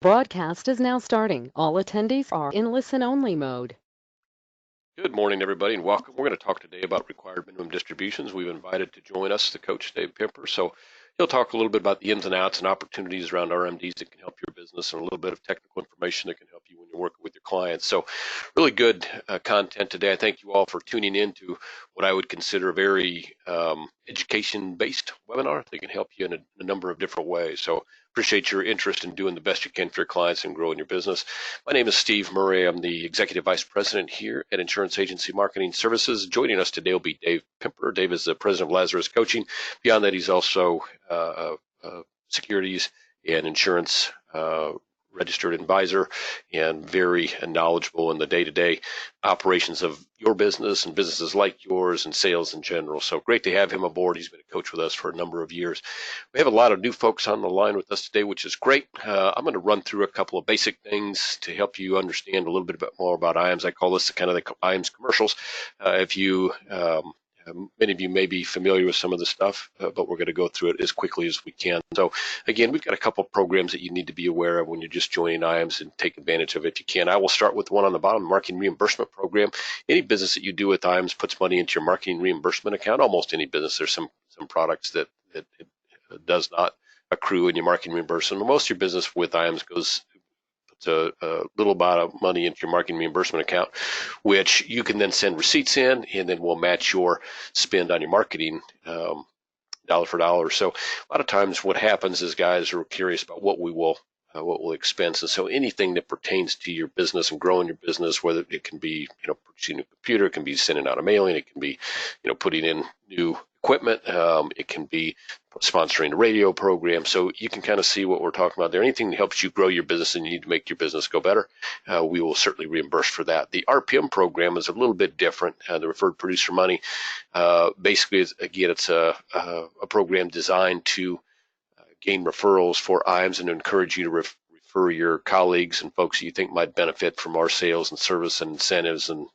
Broadcast is now starting. All attendees are in listen-only mode. Good morning, everybody, and welcome. We're going to talk today about required minimum distributions. We've invited to join us the coach, Dave Pimper. So he'll talk a little bit about the ins and outs and opportunities around RMDs that can help your business and a little bit of technical information that can help you when you're working with your clients. So really good content today. I thank you all for tuning in to what I would consider a very education-based webinar that can help you in a number of different ways. So appreciate your interest in doing the best you can for your clients and growing your business. My name is Steve Murray. I'm the Executive Vice President here at Insurance Agency Marketing Services. Joining us today will be Dave Pimper. Dave is the President of Lazarus Coaching. Beyond that, he's also securities and insurance registered advisor and very knowledgeable in the day-to-day operations of your business and businesses like yours and sales in general. So great to have him aboard. He's been a coach with us for a number of years. We have a lot of new folks on the line with us today, which is great. I'm going to run through a couple of basic things to help you understand a little bit more about IAMS. I call this the IAMS commercials. Many of you may be familiar with some of the stuff, but we're going to go through it as quickly as we can. So again, we've got a couple of programs that you need to be aware of when you're just joining IAMS and take advantage of it if you can. I will start with the one on the bottom, Marketing Reimbursement Program. Any business that you do with IAMS puts money into your marketing reimbursement account. Almost any business. There's some products that it does not accrue in your marketing reimbursement. Most of your business with IAMS puts a little amount of money into your marketing reimbursement account, which you can then send receipts in, and then we'll match your spend on your marketing dollar for dollar. So a lot of times what happens is guys are curious about what we'll expense. And so anything that pertains to your business and growing your business, whether it can be, purchasing a computer, it can be sending out a mailing, it can be, putting in new equipment, it can be sponsoring a radio program. So you can kind of see what we're talking about there. Anything that helps you grow your business and you need to make your business go better, we will certainly reimburse for that. The RPM program is a little bit different. The referred producer money, basically, it's a program designed to gain referrals for IAMS and encourage you to refer your colleagues and folks that you think might benefit from our sales and service and incentives and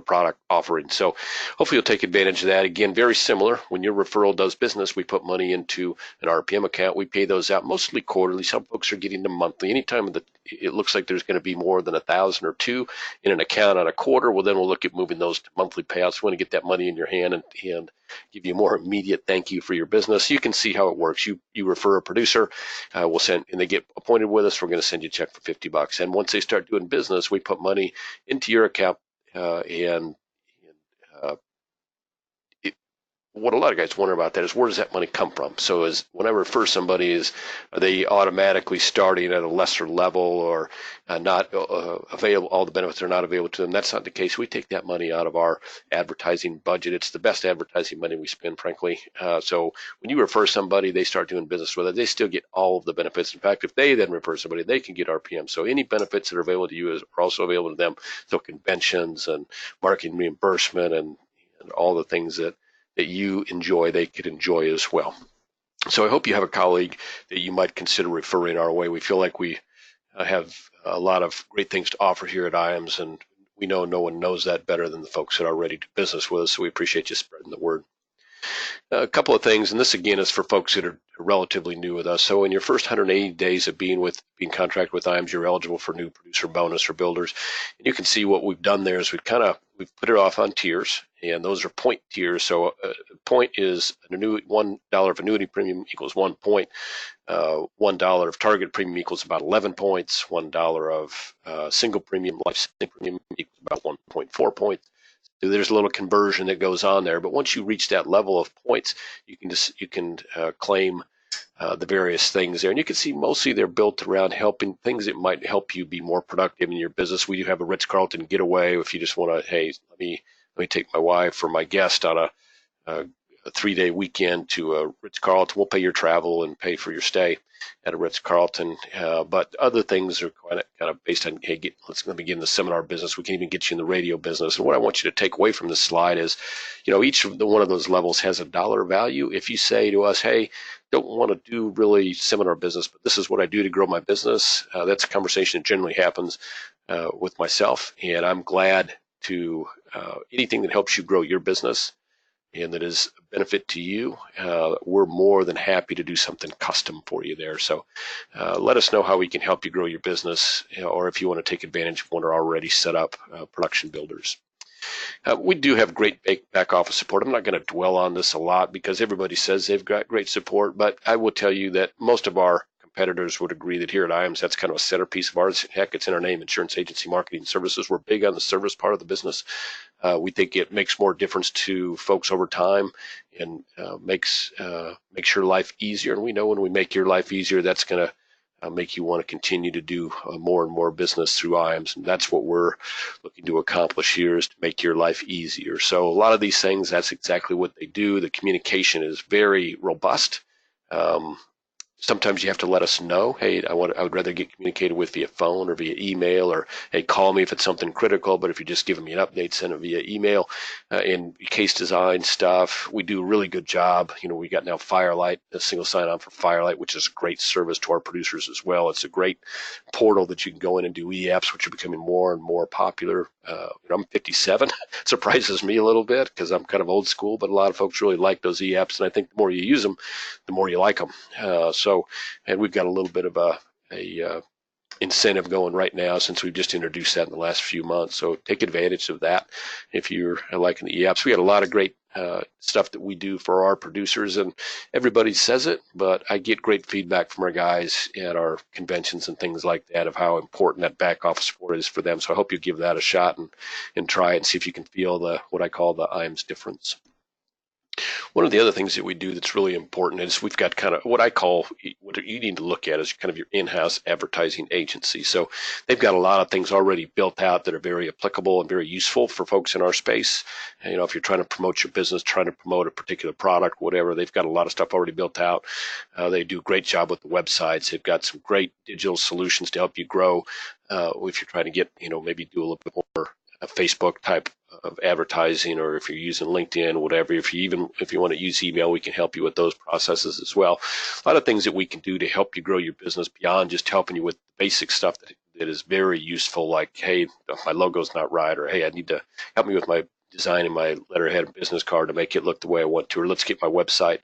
product offering. So hopefully you'll take advantage of that. Again, very similar. When your referral does business, we put money into an RPM account. We pay those out mostly quarterly. Some folks are getting them monthly. Anytime that it looks like there's going to be more than 1,000 or two in an account on a quarter, well, then we'll look at moving those to monthly payouts. We want to get that money in your hand and give you a more immediate thank you for your business. You can see how it works. You refer a producer, we'll send, and they get appointed with us. We're going to send you a check for $50. And once they start doing business, we put money into your account. What a lot of guys wonder about that is, where does that money come from? So when I refer somebody, are they automatically starting at a lesser level or not available? All the benefits are not available to them. That's not the case. We take that money out of our advertising budget. It's the best advertising money we spend, frankly. So when you refer somebody, they start doing business with it. They still get all of the benefits. In fact, if they then refer somebody, they can get RPM. So any benefits that are available to you are also available to them. So conventions and marketing reimbursement and all the things that you enjoy, they could enjoy as well. So I hope you have a colleague that you might consider referring our way. We feel like we have a lot of great things to offer here at IAMS, and we know no one knows that better than the folks that already do business with us, so we appreciate you spreading the word. A couple of things, and this again is for folks that are relatively new with us. So in your first 180 days of being contracted with IAMS, you're eligible for new producer bonus or builders. And you can see what we've done there is we've put it off on tiers, and those are point tiers. So point is $1 of annuity premium equals 1 point. $1 of target premium equals about 11 points. $1 of single premium, life premium equals about 1.4 points. There's a little conversion that goes on there, but once you reach that level of points, you can claim the various things there. And you can see mostly they're built around helping things that might help you be more productive in your business. We do have a Ritz-Carlton getaway if you just want to, hey, let me take my wife or my guest on a 3-day weekend to a Ritz-Carlton. We'll pay your travel and pay for your stay at a Ritz-Carlton. But other things are kind of based on, hey, let me get in the seminar business. We can even get you in the radio business. And what I want you to take away from this slide is, each one of those levels has a dollar value. If you say to us, hey, don't want to do really seminar business, but this is what I do to grow my business, that's a conversation that generally happens with myself. And I'm glad to anything that helps you grow your business, and that is a benefit to you, we're more than happy to do something custom for you there. So let us know how we can help you grow your business, or if you want to take advantage of one of our already set up production builders. We do have great back office support. I'm not going to dwell on this a lot because everybody says they've got great support, but I will tell you that most of our competitors would agree that here at IAMS, that's kind of a centerpiece of ours. Heck, it's in our name, Insurance Agency Marketing Services. We're big on the service part of the business. We think it makes more difference to folks over time and makes your life easier. And we know when we make your life easier, that's going to make you want to continue to do more and more business through IAMS. And that's what we're looking to accomplish here, is to make your life easier. So a lot of these things, that's exactly what they do. The communication is very robust. Sometimes you have to let us know, hey, I would rather get communicated with via phone or via email, or hey, call me if it's something critical. But if you're just giving me an update, send it via email. In case design stuff, we do a really good job. We got now Firelight, a single sign-on for Firelight, which is a great service to our producers as well. It's a great portal that you can go in and do e-apps, which are becoming more and more popular. I'm 57. It surprises me a little bit because I'm kind of old school, but a lot of folks really like those e-apps, and I think the more you use them, the more you like them. And we've got a little bit of a incentive going right now since we've just introduced that in the last few months. So take advantage of that if you're liking the e-apps. We got a lot of great stuff that we do for our producers, and everybody says it, but I get great feedback from our guys at our conventions and things like that of how important that back office support is for them. So I hope you give that a shot and try it and see if you can feel what I call the IAMS difference. One of the other things that we do that's really important is we've got kind of what I call, what you need to look at is kind of your in-house advertising agency. So they've got a lot of things already built out that are very applicable and very useful for folks in our space. And, if you're trying to promote your business, trying to promote a particular product, whatever, they've got a lot of stuff already built out. They do a great job with the websites. They've got some great digital solutions to help you grow. If you're trying to get, maybe do a little bit more Facebook type of advertising, or if you're using LinkedIn, whatever. If you want to use email, we can help you with those processes as well. A lot of things that we can do to help you grow your business beyond just helping you with basic stuff that is very useful, like, hey, my logo's not right, or hey, I need to help me with my designing my letterhead and business card to make it look the way I want to, or let's get my website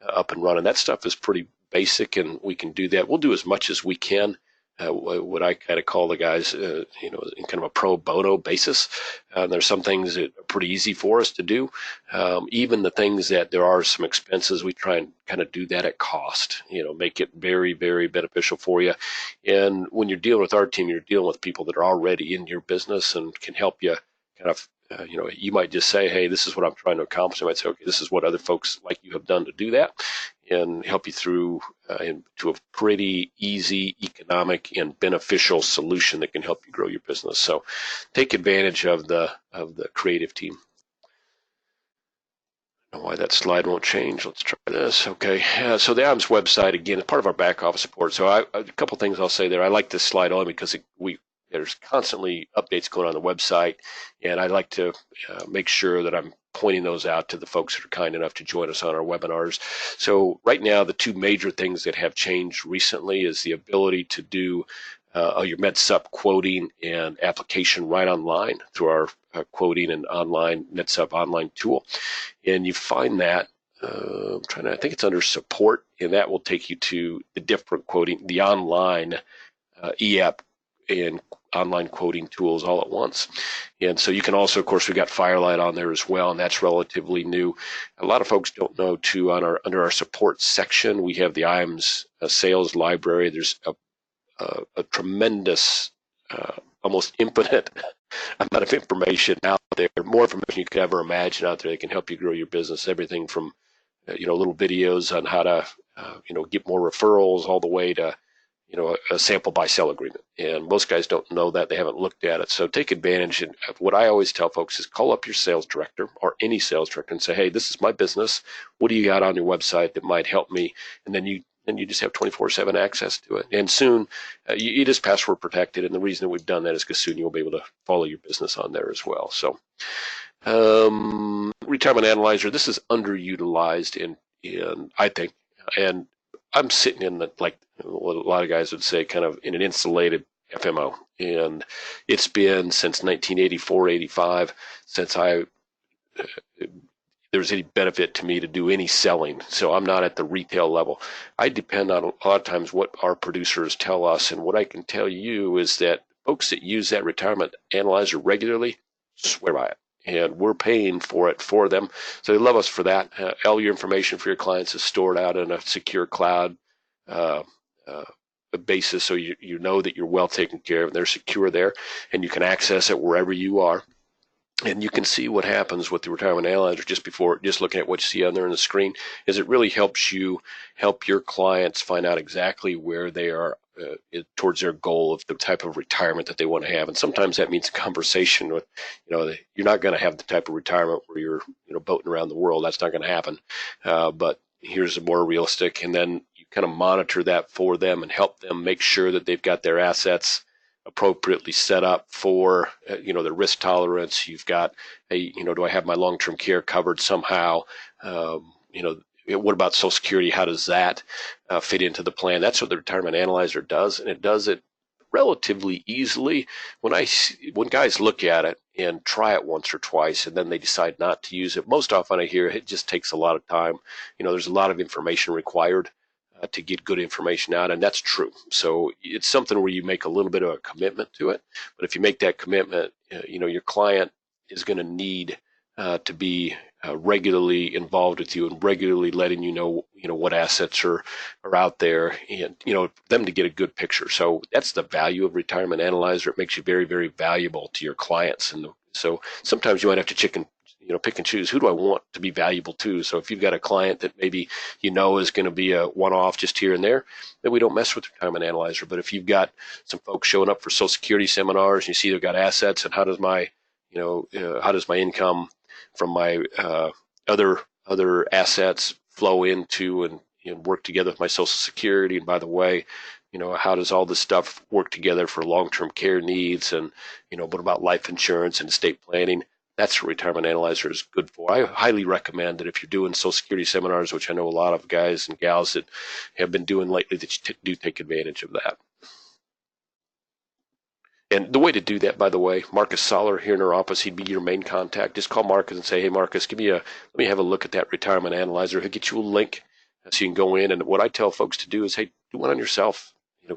up and running. That stuff is pretty basic, and we can do that. We'll do as much as we can. What I kind of call the guys, in kind of a pro bono basis. There's some things that are pretty easy for us to do. Even the things that there are some expenses, we try and kind of do that at cost, make it very, very beneficial for you. And when you're dealing with our team, you're dealing with people that are already in your business and can help you kind of, you might just say, hey, this is what I'm trying to accomplish. I might say, okay, this is what other folks like you have done to do that, and help you through into a pretty easy, economic, and beneficial solution that can help you grow your business. So take advantage of the creative team. I don't know why that slide won't change. Let's try this. Okay, so the IAMS website, again, is part of our back office support. So a couple things I'll say there. I like this slide only because there's constantly updates going on the website, and I like to make sure that I'm pointing those out to the folks that are kind enough to join us on our webinars. So right now, the two major things that have changed recently is the ability to do your MedSup quoting and application right online through our quoting and online MedSup online tool. And you find that, I think it's under support, and that will take you to the different quoting, the online e-app and online quoting tools all at once. And so you can also, of course, we've got Firelight on there as well, and that's relatively new. A lot of folks don't know too, under our support section, we have the IAMS sales library. There's a tremendous, almost infinite amount of information out there, more information you could ever imagine out there that can help you grow your business. Everything from, little videos on how to, get more referrals, all the way to, a sample buy sell agreement. And most guys don't know that. They haven't looked at it. So take advantage. And what I always tell folks is call up your sales director or any sales director and say, hey, this is my business. What do you got on your website that might help me? And then you just have 24/7 access to it. And soon it is password protected. And the reason that we've done that is because soon you'll be able to follow your business on there as well. So retirement analyzer, this is underutilized in I think, and I'm sitting in what a lot of guys would say, kind of in an insulated FMO. And it's been since 1984, 85, since there's any benefit to me to do any selling. So I'm not at the retail level. I depend on a lot of times what our producers tell us. And what I can tell you is that folks that use that retirement analyzer regularly swear by it. And we're paying for it for them. So they love us for that. All your information for your clients is stored out in a secure cloud uh, uh, basis. So you know that you're well taken care of. They're secure there, and you can access it wherever you are. And you can see what happens with the retirement analyzer just looking at what you see on there on the screen, is it really helps you help your clients find out exactly where they are towards their goal of the type of retirement that they want to have. And sometimes that means a conversation with, you're not going to have the type of retirement where you're, boating around the world. That's not going to happen. But here's a more realistic, and then you kind of monitor that for them and help them make sure that they've got their assets appropriately set up for the risk tolerance. You've got do I have my long-term care covered somehow? What about Social Security? How does that fit into the plan? That's what the retirement analyzer does, and it does it relatively easily. When guys look at it and try it once or twice and then they decide not to use it, most often I hear it just takes a lot of time. There's a lot of information required to get good information out, and that's true. So it's something where you make a little bit of a commitment to it. But if you make that commitment, your client is going to need to be regularly involved with you and regularly letting you know what assets are out there, and them to get a good picture. So that's the value of Retirement Analyzer. It makes you very, very valuable to your clients, and so sometimes you might have to pick and choose, who do I want to be valuable to? So if you've got a client that maybe is going to be a one-off just here and there, then we don't mess with Retirement Analyzer. But if you've got some folks showing up for Social Security seminars and you see they've got assets, and how does my income from my other assets flow into and work together with my Social Security? And by the way, how does all this stuff work together for long-term care needs? And what about life insurance and estate planning? That's what Retirement Analyzer is good for. I highly recommend that if you're doing Social Security seminars, which I know a lot of guys and gals that have been doing lately, that you do take advantage of that. And the way to do that, by the way, Marcus Soller here in our office, he'd be your main contact. Just call Marcus and say, hey, Marcus, let me have a look at that Retirement Analyzer. He'll get you a link so you can go in. And what I tell folks to do is, hey, do one on yourself.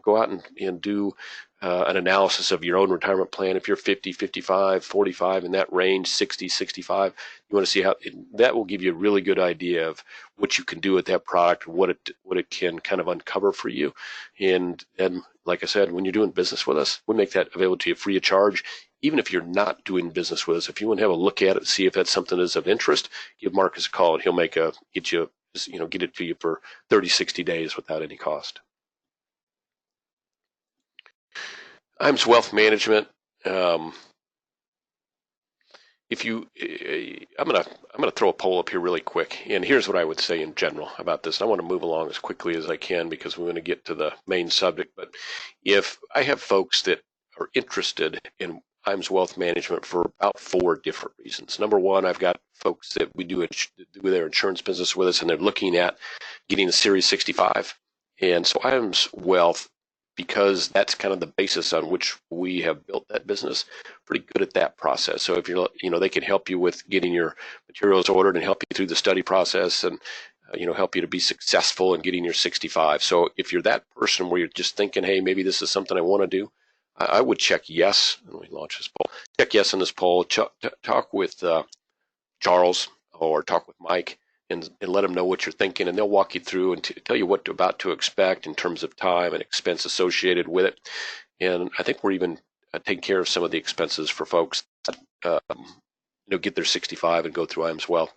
Go out and do an analysis of your own retirement plan. If you're 50, 55, 45, in that range, 60, 65, you want to see that will give you a really good idea of what you can do with that product, what it can kind of uncover for you. And like I said, when you're doing business with us, we make that available to you free of charge. Even if you're not doing business with us, if you want to have a look at it, see if that's something that's of interest, give Marcus a call and he'll get it to you for 30, 60 days without any cost. IMS Wealth Management. I'm gonna throw a poll up here really quick, and here's what I would say in general about this. I want to move along as quickly as I can because we want to get to the main subject. But if I have folks that are interested in IMS Wealth Management for about 4 different reasons. Number one, I've got folks that we do their insurance business with us, and they're looking at getting a Series 65, and so IMS Wealth, because that's kind of the basis on which we have built that business, pretty good at that process. So if they can help you with getting your materials ordered and help you through the study process and, help you to be successful in getting your 65. So if you're that person where you're just thinking, hey, maybe this is something I want to do, I would check yes. Let me launch this poll. Check yes on this poll. Talk with Charles or talk with Mike. And let them know what you're thinking, and they'll walk you through and tell you what about to expect in terms of time and expense associated with it. And I think we're even taking care of some of the expenses for folks that get their 65 and go through IMS Wealth.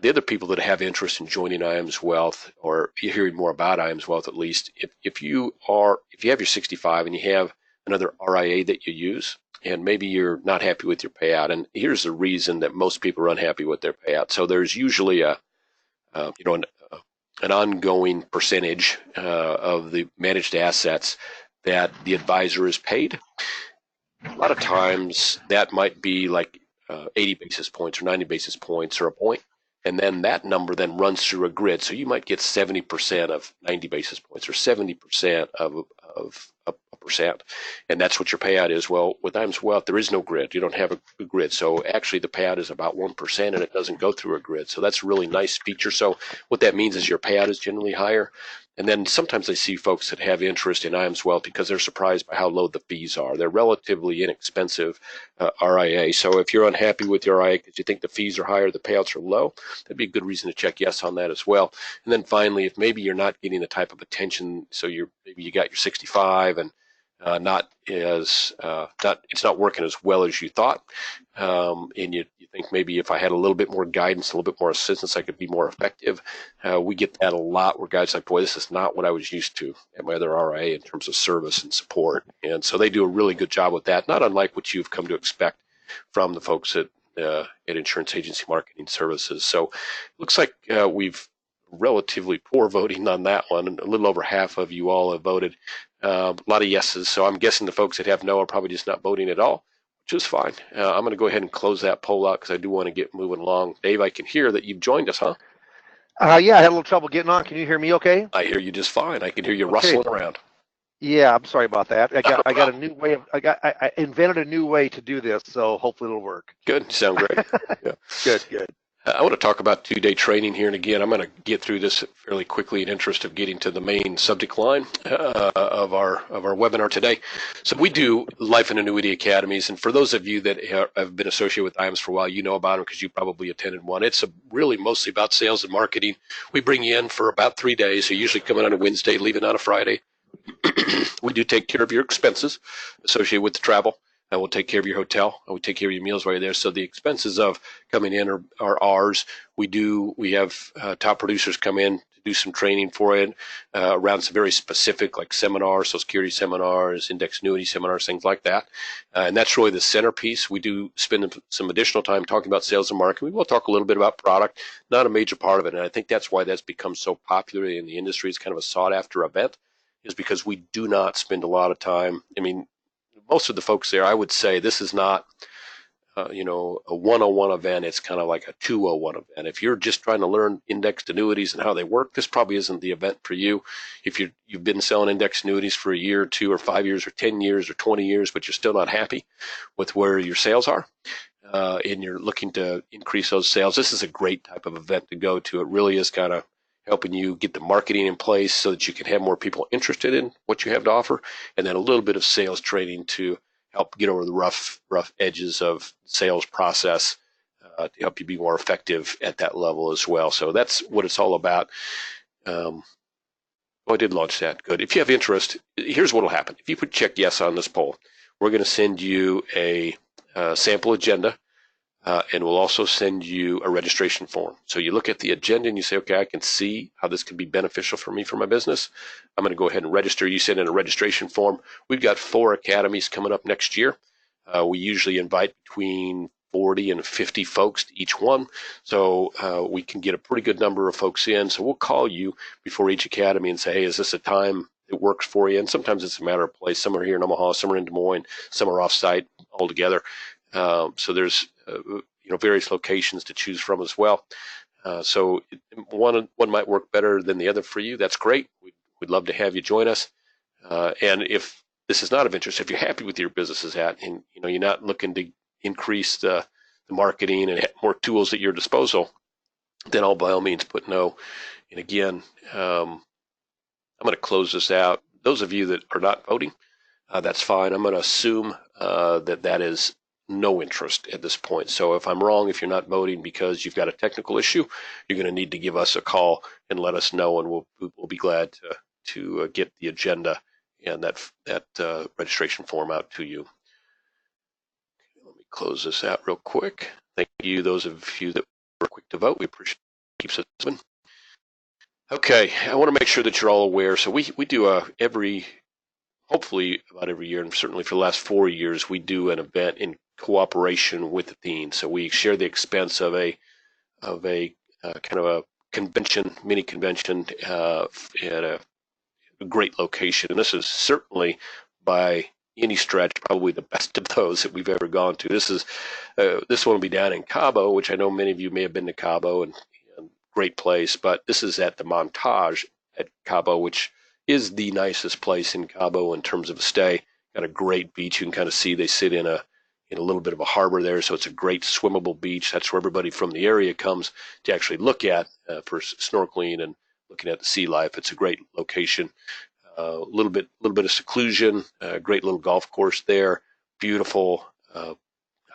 The other people that have interest in joining IMS Wealth, or hearing more about IMS Wealth at least, if you have your 65 and you have another RIA that you use, and maybe you're not happy with your payout, and here's the reason that most people are unhappy with their payout. So there's usually an ongoing percentage of the managed assets that the advisor is paid. A lot of times that might be like 80 basis points or 90 basis points or a point, and then that number then runs through a grid. So you might get 70% of 90 basis points or 70% of a 1%. And that's what your payout is. Well, with IAMS Wealth, there is no grid. You don't have a grid. So actually the payout is about 1% and it doesn't go through a grid. So that's a really nice feature. So what that means is your payout is generally higher. And then sometimes I see folks that have interest in IAMS Wealth because they're surprised by how low the fees are. They're relatively inexpensive RIA. So if you're unhappy with your RIA because you think the fees are higher, the payouts are low, that'd be a good reason to check yes on that as well. And then finally, if maybe you're not getting the type of attention, so maybe you got your 65 and it's not working as well as you thought, and you think maybe if I had a little bit more guidance, a little bit more assistance, I could be more effective. We get that a lot where guys are like, boy, this is not what I was used to at my other RIA in terms of service and support. And so they do a really good job with that, not unlike what you've come to expect from the folks at Insurance Agency Marketing Services. So it looks like we've relatively poor voting on that one. A little over half of you all have voted. A lot of yeses. So I'm guessing the folks that have no are probably just not voting at all, which is fine. I'm going to go ahead and close that poll out because I do want to get moving along. Dave, I can hear that you've joined us, huh? Yeah, I had a little trouble getting on. Can you hear me okay? I hear you just fine. I can hear you rustling around. Yeah, I'm sorry about that. I got a new way of I invented a new way to do this, so hopefully it'll work. Good. You sound great. Yeah. Good. I want to talk about two-day training here, and again, I'm going to get through this fairly quickly in interest of getting to the main subject line of our webinar today. So we do life and annuity academies, and for those of you that have been associated with IAMS for a while, you know about them because you probably attended one. It's really mostly about sales and marketing. We bring you in for about 3 days, so usually coming on a Wednesday, leaving on a Friday. We do take care of your expenses associated with the travel. And we'll take care of your hotel, and we take care of your meals while you're there. So the expenses of coming in are ours. We have top producers come in to do some training for it around some very specific, like seminars, Social Security seminars, index annuity seminars, things like that. And that's really the centerpiece. We do spend some additional time talking about sales and marketing. We will talk a little bit about product, not a major part of it. And I think that's why that's become so popular in the industry. It's kind of a sought-after event, is because we do not spend a lot of time. I mean, most of the folks there, I would say this is not, a 101 event. It's kind of like a 201 event. If you're just trying to learn indexed annuities and how they work, this probably isn't the event for you. If you've been selling indexed annuities for a year or 2 or 5 years or 10 years or 20 years, but you're still not happy with where your sales are, and you're looking to increase those sales, this is a great type of event to go to. It really is kind of helping you get the marketing in place so that you can have more people interested in what you have to offer, and then a little bit of sales training to help get over the rough edges of sales process to help you be more effective at that level as well. So that's what it's all about. I did launch that. Good. If you have interest, here's what will happen. If you put check yes on this poll, we're going to send you a sample agenda. And we'll also send you a registration form. So you look at the agenda and you say, okay, I can see how this can be beneficial for me for my business. I'm going to go ahead and register. You send in a registration form. We've got 4 academies coming up next year. We usually invite between 40 and 50 folks to each one. So we can get a pretty good number of folks in. So we'll call you before each academy and say, hey, is this a time that works for you? And sometimes it's a matter of place. Some are here in Omaha, some are in Des Moines, some are off-site altogether. So there's various locations to choose from as well. So one might work better than the other for you. That's great. We'd love to have you join us. And if this is not of interest, if you're happy with your business at, and you're not looking to increase the marketing and have more tools at your disposal, then all by all means put no. And again, I'm going to close this out. Those of you that are not voting, that's fine. I'm going to assume that is no interest at this point. So if I'm wrong, if you're not voting because you've got a technical issue, you're going to need to give us a call and let us know, and we'll be glad to get the agenda and that registration form out to you. Let me close this out real quick. Thank you, those of you that were quick to vote. We appreciate it. Keeps us moving. Okay, I want to make sure that you're all aware. So we do hopefully about every year, and certainly for the last 4 years, we do an event in cooperation with the dean. So we share the expense of a kind of a convention, mini convention at a great location. And this is certainly by any stretch probably the best of those that we've ever gone to. This one will be down in Cabo, which I know many of you may have been to Cabo, and great place. But this is at the Montage at Cabo, which is the nicest place in Cabo in terms of a stay. Got a great beach. You can kind of see they sit in a little bit of a harbor there, so it's a great swimmable beach. That's where everybody from the area comes to actually look at for snorkeling and looking at the sea life. It's a great location. A little bit of seclusion. Great little golf course there. Beautiful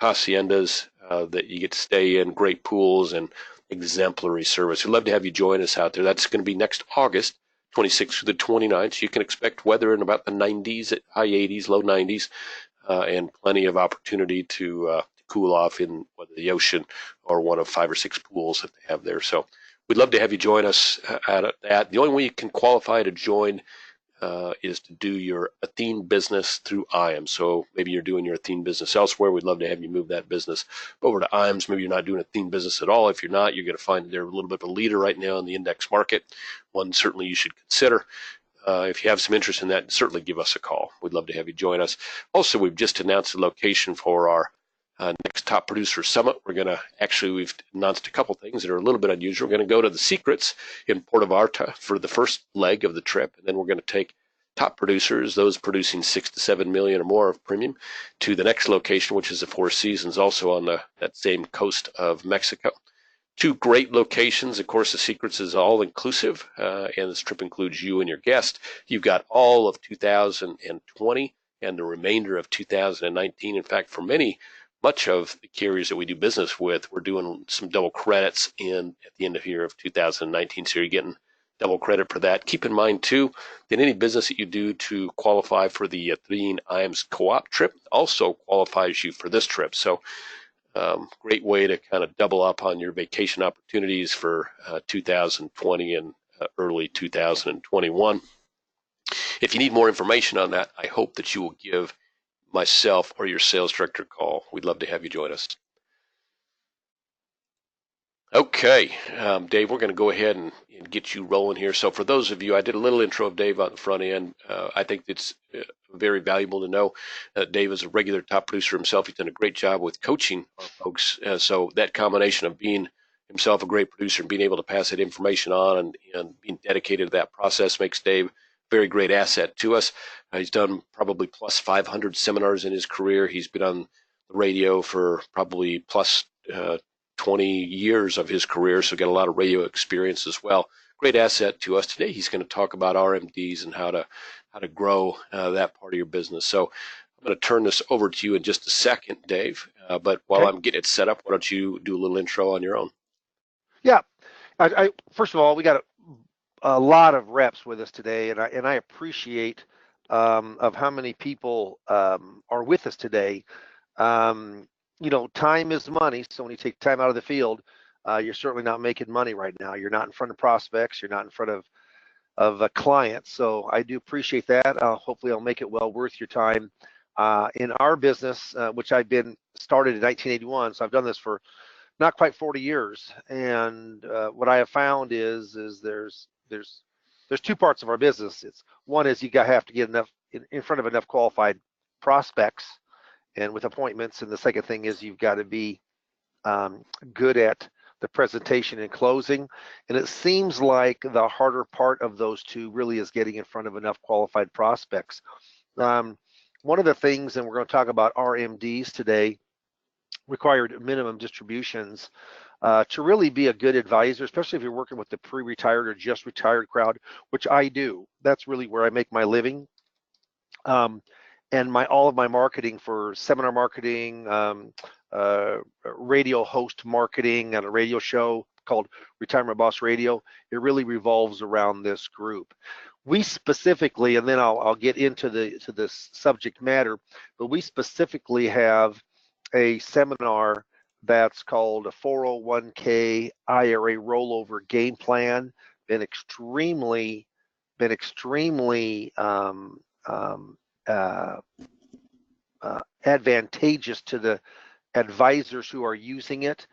haciendas that you get to stay in. Great pools and exemplary service. We'd love to have you join us out there. That's going to be next August 26th through the 29th. So you can expect weather in about the 90s, high 80s, low 90s, and plenty of opportunity to cool off in whether the ocean or one of 5 or 6 pools that they have there. So we'd love to have you join us at that. The only way you can qualify to join is to do your Athene business through IAMS. So maybe you're doing your Athene business elsewhere. We'd love to have you move that business over to IAMS. Maybe you're not doing Athene business at all. If you're not, you're going to find they're a little bit of a leader right now in the index market. One certainly you should consider. If you have some interest in that, certainly give us a call. We'd love to have you join us. Also, we've just announced the location for our next Top Producer Summit. We've announced a couple things that are a little bit unusual. We're going to go to the Secrets in Puerto Vallarta for the first leg of the trip, and then we're going to take top producers, those producing 6 to 7 million or more of premium, to the next location, which is the Four Seasons, also on that same coast of Mexico. 2 great locations. Of course, the Secrets is all inclusive, and this trip includes you and your guest. You've got all of 2020 and the remainder of 2019. In fact, for much of the carriers that we do business with, we're doing some double credits at the end of year of 2019. So you're getting double credit for that. Keep in mind too that any business that you do to qualify for the Athene IAMS co-op trip also qualifies you for this trip. So great way to kind of double up on your vacation opportunities for 2020 and early 2021. If you need more information on that, I hope that you will give myself or your sales director a call. We'd love to have you join us. Okay, Dave, we're going to go ahead and get you rolling here. So for those of you, I did a little intro of Dave on the front end. I think it's very valuable to know Dave is a regular top producer himself. He's done a great job with coaching our folks. So that combination of being himself a great producer and being able to pass that information on and being dedicated to that process makes Dave a very great asset to us. He's done probably plus 500 seminars in his career. He's been on the radio for probably plus 20 years of his career, so got a lot of radio experience as well. Great asset to us. Today he's going to talk about RMDs and how to grow that part of your business. So I'm going to turn this over to you in just a second, Dave. But while I'm getting it set up, why don't you do a little intro on your own? Yeah. I first of all, we got a lot of reps with us today, and I appreciate of how many people are with us today. Time is money. So when you take time out of the field, you're certainly not making money right now. You're not in front of prospects. You're not in front of clients. So I do appreciate that. Hopefully I'll make it well worth your time. In our business, which I've been started in 1981, so I've done this for not quite 40 years. And what I have found is there's 2 parts of our business. One is you have to get enough in front of enough qualified prospects and with appointments, and the second thing is you've got to be good at the presentation and closing. And it seems like the harder part of those 2 really is getting in front of enough qualified prospects. One of the things, and we're going to talk about RMDs today, required minimum distributions, to really be a good advisor, especially if you're working with the pre-retired or just retired crowd, which I do. That's really where I make my living. And all of my marketing for seminar marketing, radio host marketing on a radio show called Retirement Boss Radio, it really revolves around this group. We specifically, and then I'll get into this subject matter, but we specifically have a seminar that's called a 401k IRA rollover game plan. Been extremely advantageous to the advisors who are using it,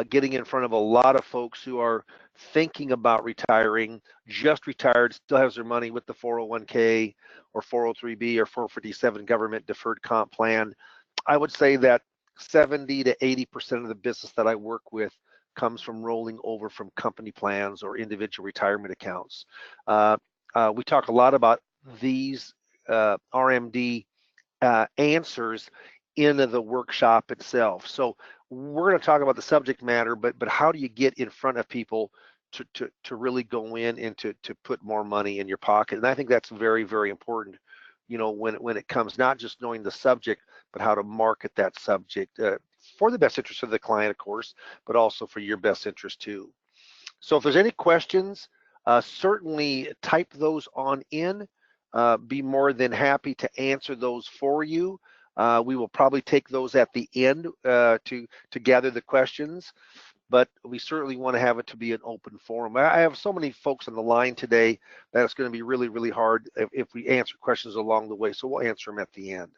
getting in front of a lot of folks who are thinking about retiring, just retired, still has their money with the 401k or 403b or 457 government deferred comp plan. I would say that 70 to 80% of the business that I work with comes from rolling over from company plans or individual retirement accounts. We talk a lot about these RMD answers in the workshop itself. So we're going to talk about the subject matter, but how do you get in front of people to really go in and to put more money in your pocket? And I think that's very, very important, you know, when it comes not just knowing the subject, but how to market that subject for the best interest of the client, of course, but also for your best interest too. So if there's any questions, certainly type those on in. Be more than happy to answer those for you. We will probably take those at the end to gather the questions, but we certainly want to have it to be an open forum. I have so many folks on the line today that it's going to be really, really hard if we answer questions along the way, so we'll answer them at the end.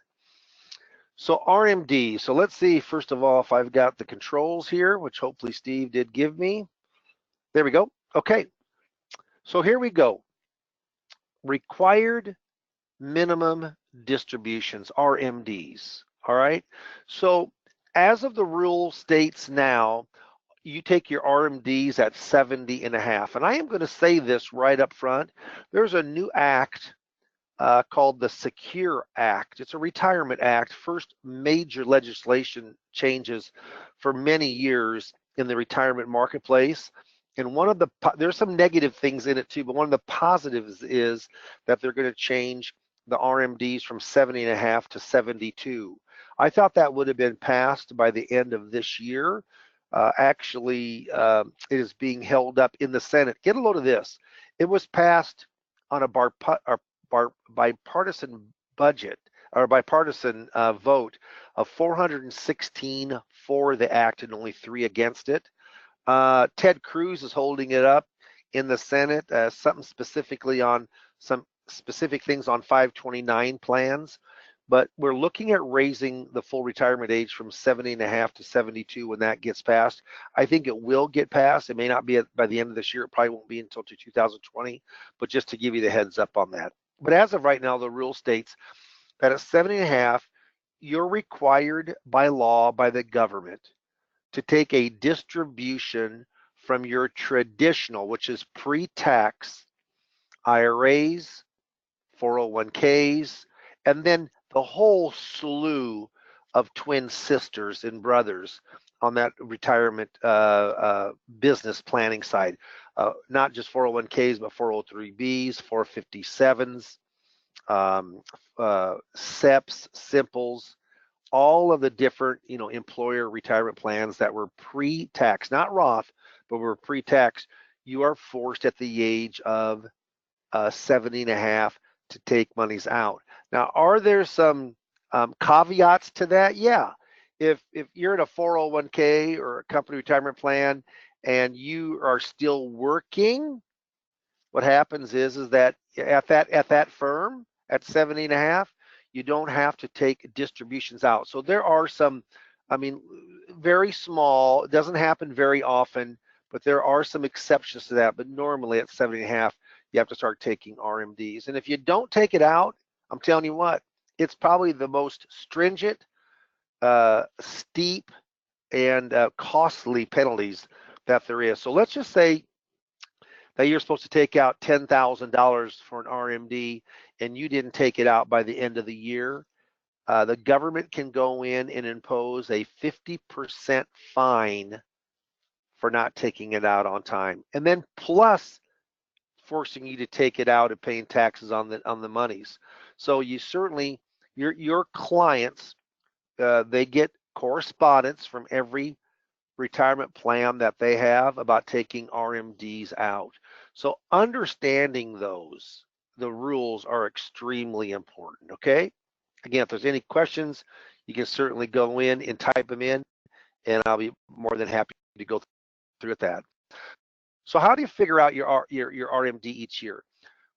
So RMD, so let's see, first of all, if I've got the controls here, which hopefully Steve did give me. There we go. Okay, so here we go. Required minimum distributions, RMDs. All right, so as of the rule states now, you take your RMDs at 70.5. And I am going to say this right up front. There's a new act called the Secure Act. It's a retirement act, first major legislation changes for many years in the retirement marketplace. And one of the, there's some negative things in it too, but one of the positives is that they're going to change the RMDs from 70.5 to 72. I thought that would have been passed by the end of this year. Actually, it is being held up in the Senate. Get a load of this. It was passed on a bipartisan budget or bipartisan vote of 416 for the act and only 3 against it. Ted Cruz is holding it up in the Senate, something specifically on some specific things on 529 plans, but we're looking at raising the full retirement age from 70.5 to 72 when that gets passed. I think it will get passed. It may not be by the end of this year. It probably won't be until 2020, but just to give you the heads up on that. But as of right now, the rule states that at 70.5, you're required by law, by the government, to take a distribution from your traditional, which is pre-tax IRAs, 401ks, and then the whole slew of twin sisters and brothers on that retirement business planning side. Not just 401ks, but 403bs, 457s, SEPs, Simples, all of the different, you know, employer retirement plans that were pre-tax, not Roth, but were pre-tax. You are forced at the age of 70.5 to take monies out. Now, are there some caveats to that? Yeah. If you're in a 401k or a company retirement plan and you are still working, what happens is that at that firm at 70.5, you don't have to take distributions out. So there are some, I mean, very small, it doesn't happen very often, but there are some exceptions to that. But normally at 70.5, you have to start taking RMDs. And if you don't take it out, I'm telling you what, it's probably the most stringent, steep, and costly penalties that there is. So let's just say that you're supposed to take out $10,000 for an RMD and you didn't take it out by the end of the year. The government can go in and impose a 50% fine for not taking it out on time, and then plus forcing you to take it out and paying taxes on the monies. So you certainly, your clients, they get correspondence from every retirement plan that they have about taking RMDs out. So understanding those, the rules are extremely important, okay? Again, if there's any questions, you can certainly go in and type them in, and I'll be more than happy to go through that. So how do you figure out your RMD each year?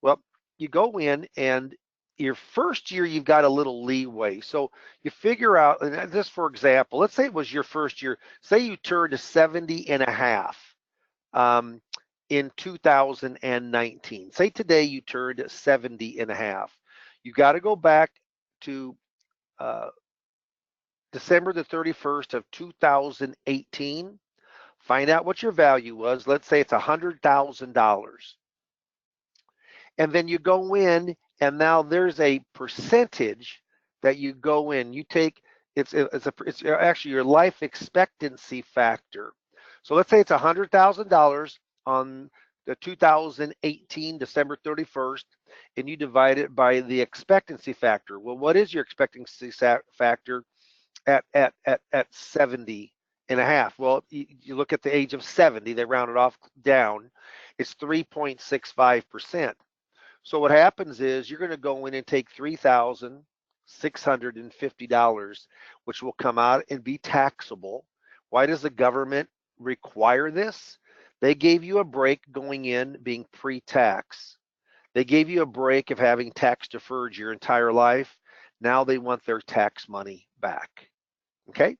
Well, you go in, and your first year, you've got a little leeway. So you figure out, and just for example, let's say it was your first year. Say you turned 70.5 in 2019. Say today you turned 70.5. You got to go back to December the 31st of 2018. Find out what your value was. Let's say it's $100,000. And then you go in, and now there's a percentage that you go in. You take it's actually your life expectancy factor. So let's say it's $100,000 on the 2018 December 31st, and you divide it by the expectancy factor. Well, what is your expectancy factor at 70 and a half? Well, you look at the age of 70, they round it off down. It's 3.65%. So what happens is you're going to go in and take $3,650, which will come out and be taxable. Why does the government require this? They gave you a break going in being pre-tax. They gave you a break of having tax deferred your entire life. Now they want their tax money back. Okay?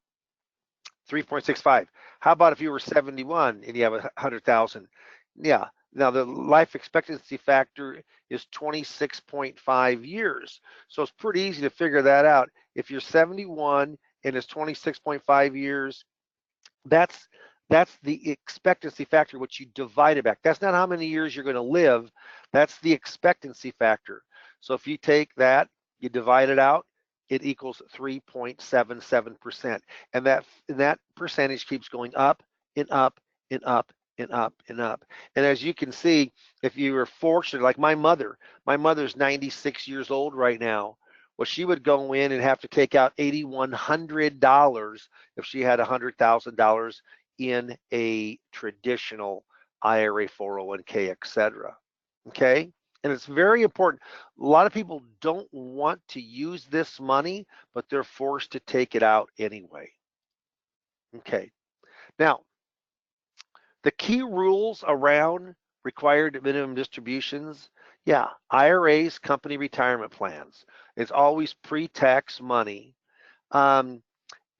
3.65. How about if you were 71 and you have 100,000? Yeah. Now the life expectancy factor is 26.5 years. So it's pretty easy to figure that out. If you're 71 and it's 26.5 years, that's the expectancy factor, which you divide it back. That's not how many years you're going to live. That's the expectancy factor. So if you take that, you divide it out, it equals 3.77%. And that percentage keeps going up and up and up and up and up. And as you can see, if you were fortunate, like my mother's 96 years old right now. Well, she would go in and have to take out $8,100 if she had $100,000 in a traditional IRA, 401k, etc. Okay? And it's very important. A lot of people don't want to use this money, but they're forced to take it out anyway. Okay. Now, the key rules around required minimum distributions, yeah, IRAs, company retirement plans. It's always pre-tax money.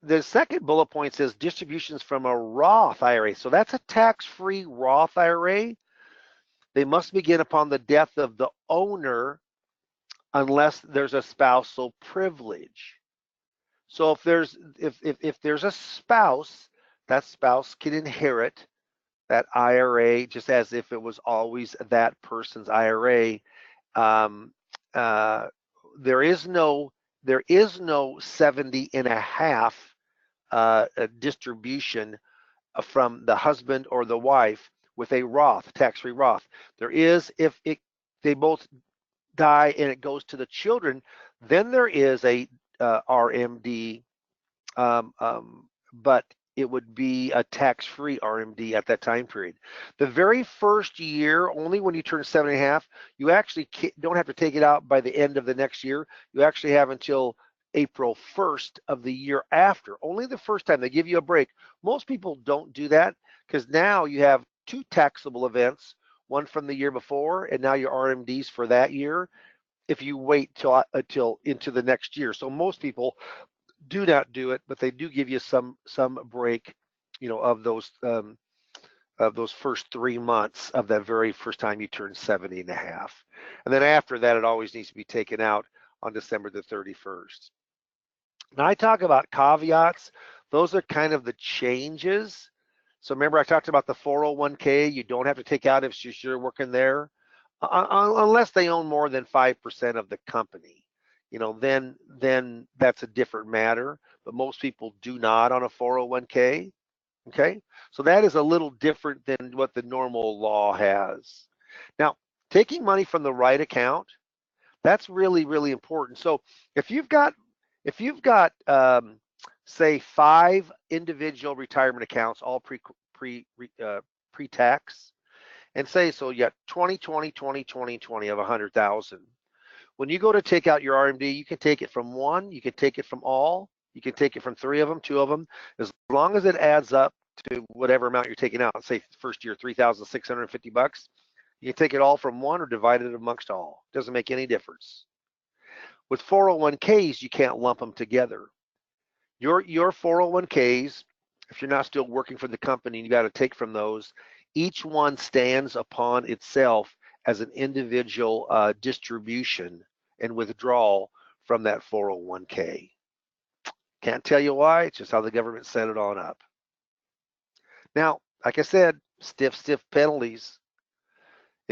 The second bullet point says distributions from a Roth IRA. So that's a tax-free Roth IRA. They must begin upon the death of the owner unless there's a spousal privilege. So if there's a spouse, that spouse can inherit that IRA just as if it was always that person's IRA. There is no 70 and a half distribution from the husband or the wife with a Roth, tax-free Roth. There is if they both die and it goes to the children, then there is a RMD, but it would be a tax-free RMD at that time period. The very first year, only when you turn 7 and a half, you actually don't have to take it out by the end of the next year. You actually have until April 1st of the year after. Only the first time they give you a break. Most people don't do that because now you have two taxable events, one from the year before and now your RMDs for that year if you wait till into the next year. So most people do not do it, but they do give you some break, of those first 3 months of that very first time you turn 70 and a half. And then after that, it always needs to be taken out on December the 31st. Now I talk about caveats. Those are kind of the changes. So remember I talked about the 401k. You don't have to take out if you're working there, unless they own more than 5% of the company. Then that's a different matter. But most people do not on a 401k. Okay, so that is a little different than what the normal law has. Now, taking money from the right account, that's really, really important. So if you've got say 5 individual retirement accounts, all pre-tax, and say so you got 20, 20, 20, 20, 20 of 100,000. When you go to take out your RMD, you can take it from one, you can take it from all, you can take it from 3 of them, 2 of them, as long as it adds up to whatever amount you're taking out. Say first year $3,650. You can take it all from one or divide it amongst all. Doesn't make any difference. With 401ks, you can't lump them together. Your 401ks, if you're not still working for the company, you got to take from those. Each one stands upon itself as an individual distribution and withdrawal from that 401k. Can't tell you why. It's just how the government set it on up. Now, like I said, stiff penalties.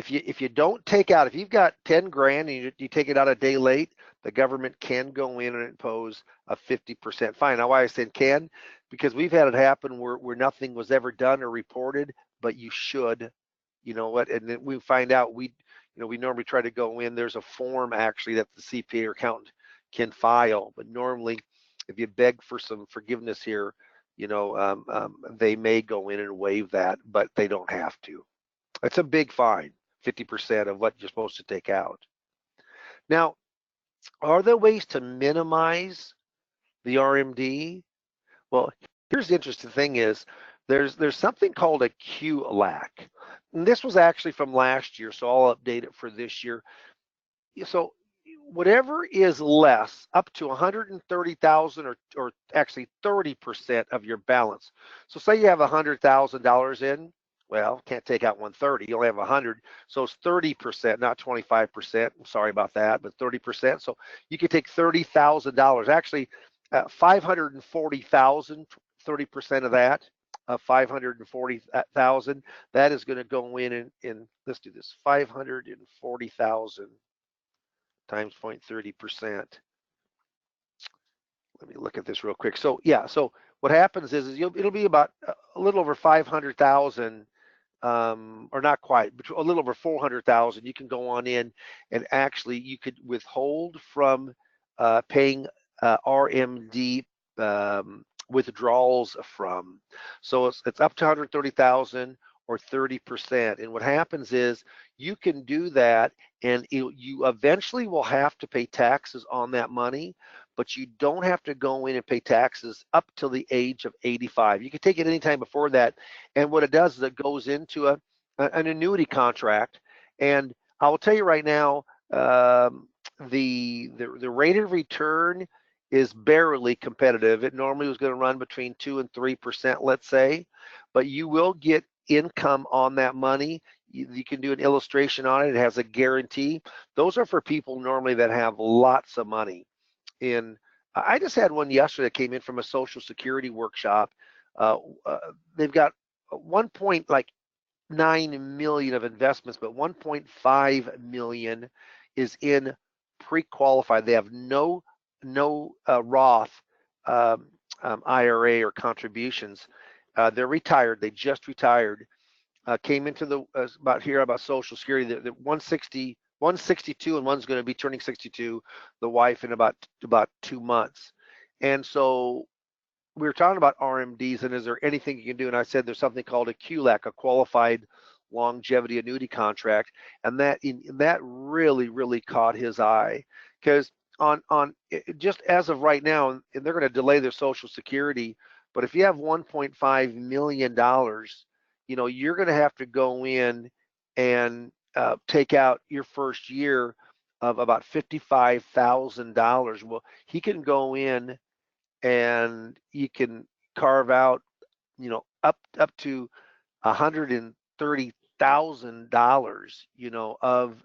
If you don't take out, if you've got 10 grand and you take it out a day late, the government can go in and impose a 50% fine. Now, why I said can, because we've had it happen where nothing was ever done or reported, but you should, you know what, and then we find out we normally try to go in. There's a form actually that the CPA or accountant can file, but normally if you beg for some forgiveness here, they may go in and waive that, but they don't have to. It's a big fine, 50% of what you're supposed to take out. Now, are there ways to minimize the RMD? Well, here's the interesting thing is there's something called a QLAC. And this was actually from last year, so I'll update it for this year. So whatever is less, up to 130,000 or actually 30% of your balance. So say you have $100,000 in, well, can't take out 130, you only have 100, so it's 30%, not 25%. I'm sorry about that, but 30%. So you could take $30,000, actually 540,000, 30% of that, 540,000, that is going to go in, let's do this, 540,000 times 0.30%. Let me look at this real quick. So yeah, so what happens is it'll be about a little over 500,000, or not quite, but a little over 400,000. You can go on in and actually you could withhold from paying RMD withdrawals from. So it's up to 130,000 or 30%. And what happens is you can do that, and you eventually will have to pay taxes on that money, but you don't have to go in and pay taxes up till the age of 85. You can take it anytime before that. And what it does is it goes into an annuity contract. And I will tell you right now, the rate of return is barely competitive. It normally was going to run between 2 and 3%, let's say, but you will get income on that money. You can do an illustration on it. It has a guarantee. Those are for people normally that have lots of money. I just had one yesterday that came in from a Social Security workshop. They've got 1.9 million of investments, but 1.5 million is in pre-qualified. They have no Roth IRA or contributions. They're retired. They just retired. Came into the about Social Security. The 162, and one's going to be turning 62. The wife in about 2 months. And so we were talking about RMDs, and is there anything you can do? And I said there's something called a QLAC, a qualified longevity annuity contract, and that really caught his eye, because on just as of right now, and they're going to delay their Social Security, but if you have $1.5 million, you're going to have to go in and take out your first year of about $55,000. Well, he can go in and you can carve out, up to $130,000,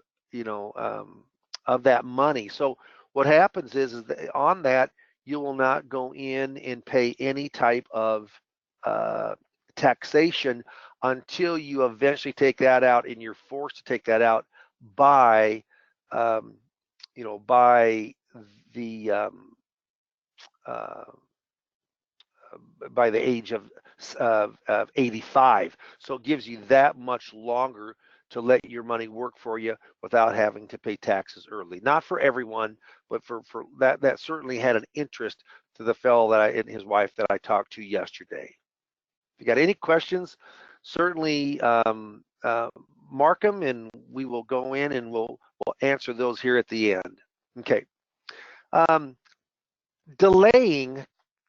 of that money. So what happens is that on that, you will not go in and pay any type of taxation until you eventually take that out, and you're forced to take that out by by the age of 85. So it gives you that much longer to let your money work for you without having to pay taxes early. Not for everyone, but for that certainly had an interest to the fellow and his wife that I talked to yesterday. If you got any questions, certainly mark them, and we will go in and we'll answer those here at the end. Okay. Delaying.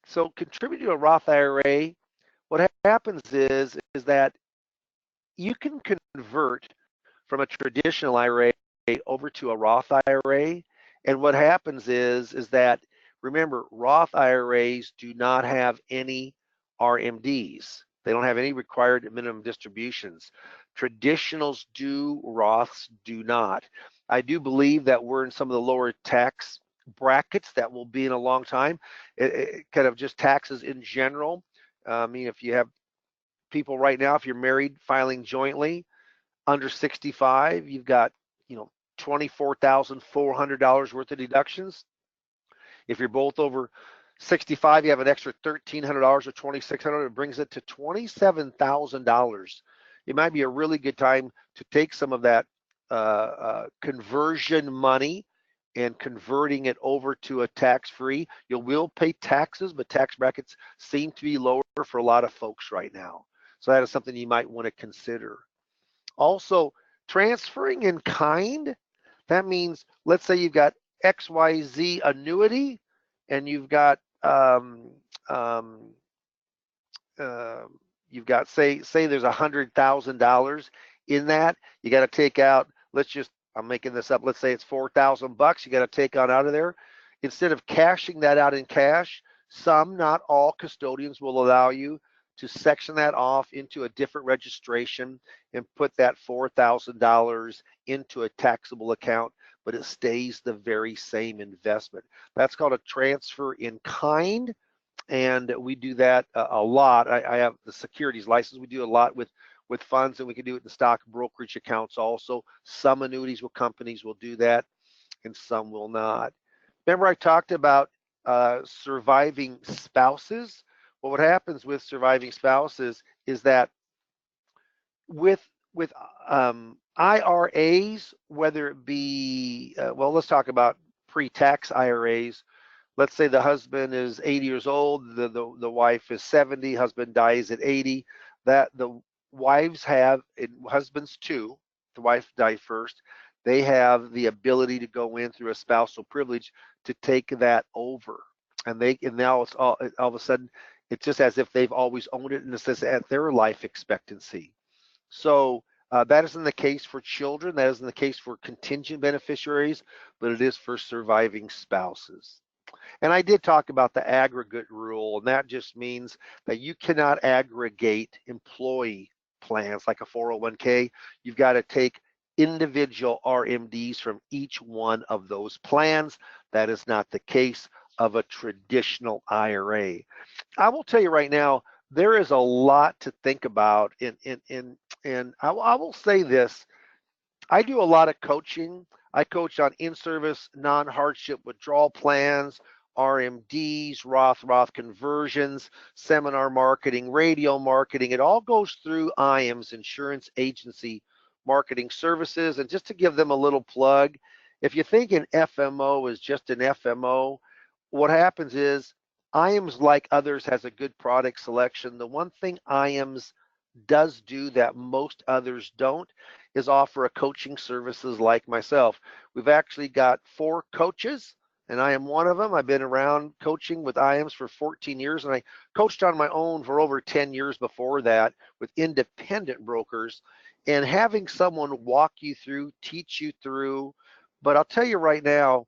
So contributing to a Roth IRA, what happens is that you can convert from a traditional IRA over to a Roth IRA. And what happens is that, remember, Roth IRAs do not have any RMDs. They don't have any required minimum distributions. Traditionals do, Roths do not. I do believe that we're in some of the lower tax brackets that will be in a long time. It kind of just taxes in general. I mean, if you have people right now, if you're married filing jointly, Under 65, you've got, $24,400 worth of deductions. If you're both over 65, you have an extra $1,300 or $2,600. It brings it to $27,000. It might be a really good time to take some of that conversion money and converting it over to a tax-free. You will pay taxes, but tax brackets seem to be lower for a lot of folks right now. So that is something you might want to consider. Also, transferring in kind, that means, let's say you've got XYZ annuity and you've got say there's $100,000 in that. You got to take out, I'm making this up, let's say it's $4,000 you got to take out of there. Instead of cashing that out in cash, some, not all custodians will allow you to section that off into a different registration and put that $4,000 into a taxable account, but it stays the very same investment. That's called a transfer in kind, and we do that a lot. I have the securities license. We do a lot with funds, and we can do it in stock brokerage accounts also. Some annuities with companies will do that, and some will not. Remember I talked about surviving spouses? Well, what happens with surviving spouses is that with IRAs, whether it be, let's talk about pre-tax IRAs. Let's say the husband is 80 years old, the wife is 70, husband dies at 80. That the wives have, and husbands too, the wife died first, they have the ability to go in through a spousal privilege to take that over. And now it's all of a sudden, it's just as if they've always owned it, and it says at their life expectancy. So that isn't the case for children. That isn't the case for contingent beneficiaries, but it is for surviving spouses. And I did talk about the aggregate rule, and that just means that you cannot aggregate employee plans like a 401k. You've got to take individual RMDs from each one of those plans. That is not the case of a traditional IRA. I will tell you right now, there is a lot to think about, and I will say this. I do a lot of coaching. I coach on in-service non-hardship withdrawal plans, RMDs, Roth conversions, seminar marketing, radio marketing. It all goes through IAMS, Insurance Agency Marketing Services. And just to give them a little plug, if you think an FMO is just an FMO, what happens is IAMS, like others, has a good product selection. The one thing IAMS does do that most others don't is offer a coaching services like myself. We've actually got 4 coaches, and I am one of them. I've been around coaching with IAMS for 14 years, and I coached on my own for over 10 years before that with independent brokers. And having someone walk you through, teach you through, but I'll tell you right now,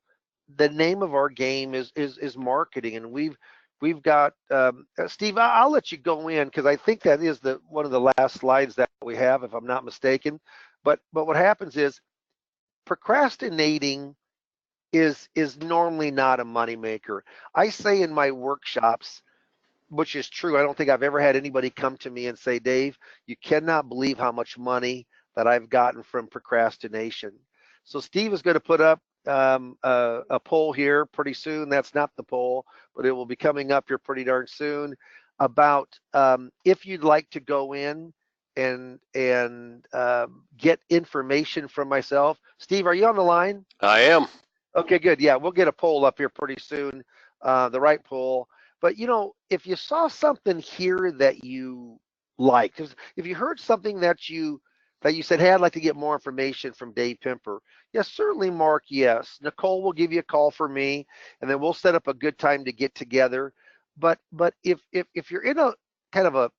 the name of our game is marketing, and we've got Steve. I'll let you go in because I think that is one of the last slides that we have, if I'm not mistaken. But what happens is procrastinating is normally not a moneymaker. I say in my workshops, which is true. I don't think I've ever had anybody come to me and say, Dave, you cannot believe how much money that I've gotten from procrastination. So Steve is going to put up a poll here pretty soon. That's not the poll, but it will be coming up here pretty darn soon about if you'd like to go in and get information from myself. Steve, are you on the line? I am. Okay, good. Yeah, we'll get a poll up here pretty soon, the right poll. But if you saw something here that you liked, if you heard something that you said, hey, I'd like to get more information from Dave Pimper. Yes, certainly, Mark, yes. Nicole will give you a call for me, and then we'll set up a good time to get together. But if you're in a kind of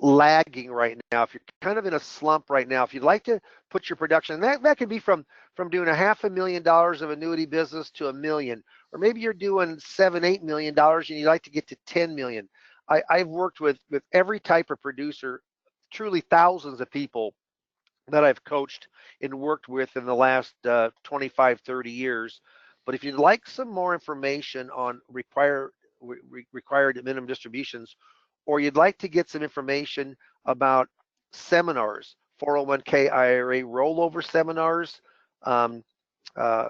lagging right now, if you're kind of in a slump right now, if you'd like to put your production, that could be from doing $500,000 of annuity business to $1 million, or maybe you're doing $7-8 million and you'd like to get to 10 million. I've worked with every type of producer, truly thousands of people that I've coached and worked with in the last 25, 30 years. But if you'd like some more information on required minimum distributions, or you'd like to get some information about seminars, 401k IRA rollover seminars,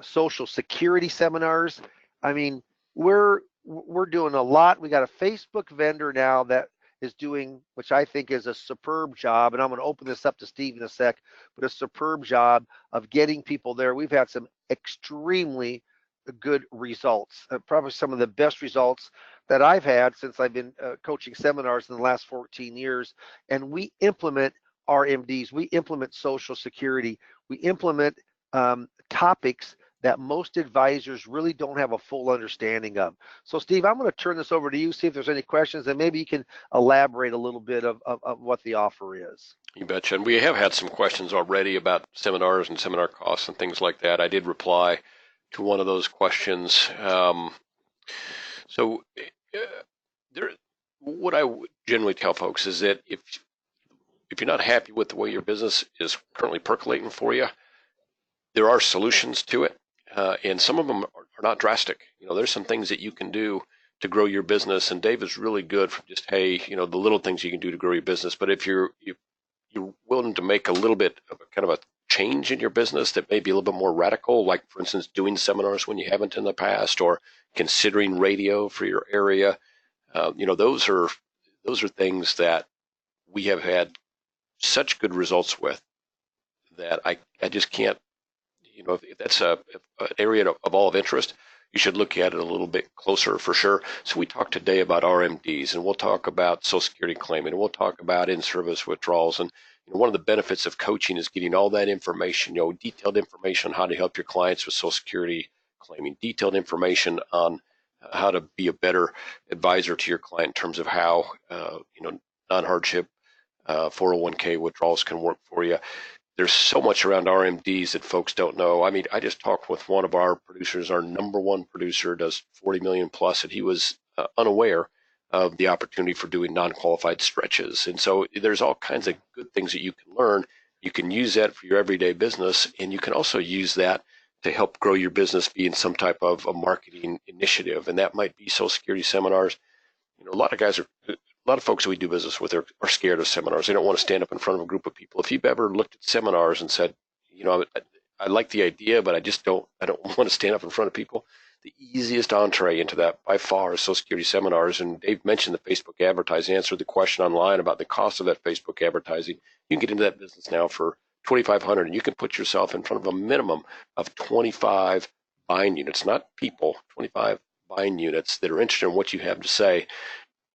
Social Security seminars. I mean, we're doing a lot. We got a Facebook vendor now that is doing, which I think is a superb job, and I'm going to open this up to Steve in a sec, but a superb job of getting people there. We've had some extremely good results, probably some of the best results that I've had since I've been coaching seminars in the last 14 years. And we implement RMDs, we implement Social Security, we implement topics that most advisors really don't have a full understanding of. So Steve, I'm going to turn this over to you, see if there's any questions, and maybe you can elaborate a little bit of what the offer is. You betcha. And we have had some questions already about seminars and seminar costs and things like that. I did reply to one of those questions. What I would generally tell folks is that if you're not happy with the way your business is currently percolating for you, there are solutions to it, and some of them are not drastic. There's some things that you can do to grow your business, and Dave is really good for just, hey, the little things you can do to grow your business. But if you're willing to make a little bit of a kind of a change in your business that may be a little bit more radical, like for instance doing seminars when you haven't in the past, or considering radio for your area, those are things that we have had such good results with that I just can't. If that's an area of all of interest, you should look at it a little bit closer for sure. So we talked today about RMDs, and we'll talk about Social Security claiming, and we'll talk about in-service withdrawals. And one of the benefits of coaching is getting all that information, detailed information on how to help your clients with Social Security claiming, detailed information on how to be a better advisor to your client in terms of how, non-hardship 401k withdrawals can work for you. There's so much around RMDs that folks don't know. I mean, I just talked with one of our producers, our number one producer, does 40 million plus, and he was unaware of the opportunity for doing non-qualified stretches. And so there's all kinds of good things that you can learn. You can use that for your everyday business, and you can also use that to help grow your business, be in some type of a marketing initiative. And that might be Social Security seminars. A lot of folks that we do business with are scared of seminars. They don't want to stand up in front of a group of people. If you've ever looked at seminars and said, I like the idea, but I don't want to stand up in front of people, the easiest entree into that by far is Social Security seminars. And Dave mentioned the Facebook advertising, answered the question online about the cost of that Facebook advertising. You can get into that business now for $2,500, and you can put yourself in front of a minimum of 25 buying units, not people, 25 buying units that are interested in what you have to say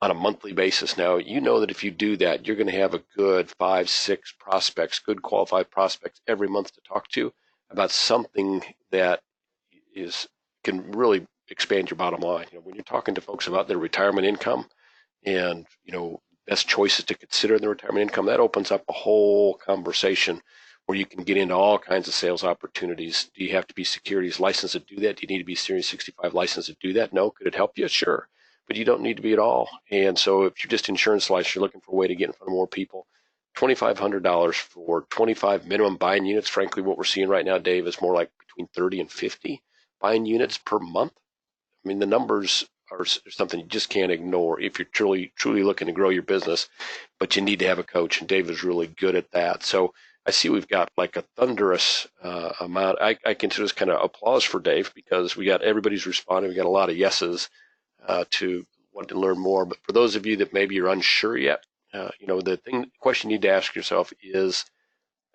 on a monthly basis. Now, that if you do that, you're going to have a good 5, 6 prospects, good qualified prospects every month to talk to about something that can really expand your bottom line. When you're talking to folks about their retirement income and, best choices to consider in the retirement income, that opens up a whole conversation where you can get into all kinds of sales opportunities. Do you have to be securities licensed to do that? Do you need to be Series 65 licensed to do that? No. Could it help you? Sure. But you don't need to be at all. And so if you're just insurance licensed, you're looking for a way to get in front of more people, $2,500 for 25 minimum buying units. Frankly, what we're seeing right now, Dave, is more like between 30 and 50 buying units per month. I mean, the numbers are something you just can't ignore if you're truly looking to grow your business, but you need to have a coach, and Dave is really good at that. So I see we've got like a thunderous amount. I consider this kind of applause for Dave because everybody's responding. We got a lot of yeses to want to learn more. But for those of you that maybe you're unsure yet, the question you need to ask yourself is,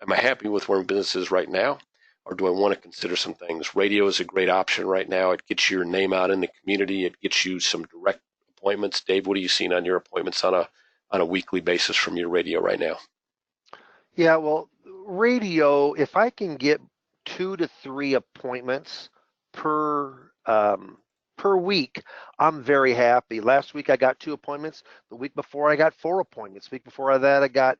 am I happy with where my business is right now? Or do I want to consider some things? Radio is a great option right now. It gets your name out in the community. It gets you some direct appointments. Dave, what are you seeing on your appointments on a weekly basis from your radio right now? Yeah, well, radio, if I can get 2 to 3 appointments per week, I'm very happy. Last week I got 2 appointments. The week before I got 4 appointments. The week before that I got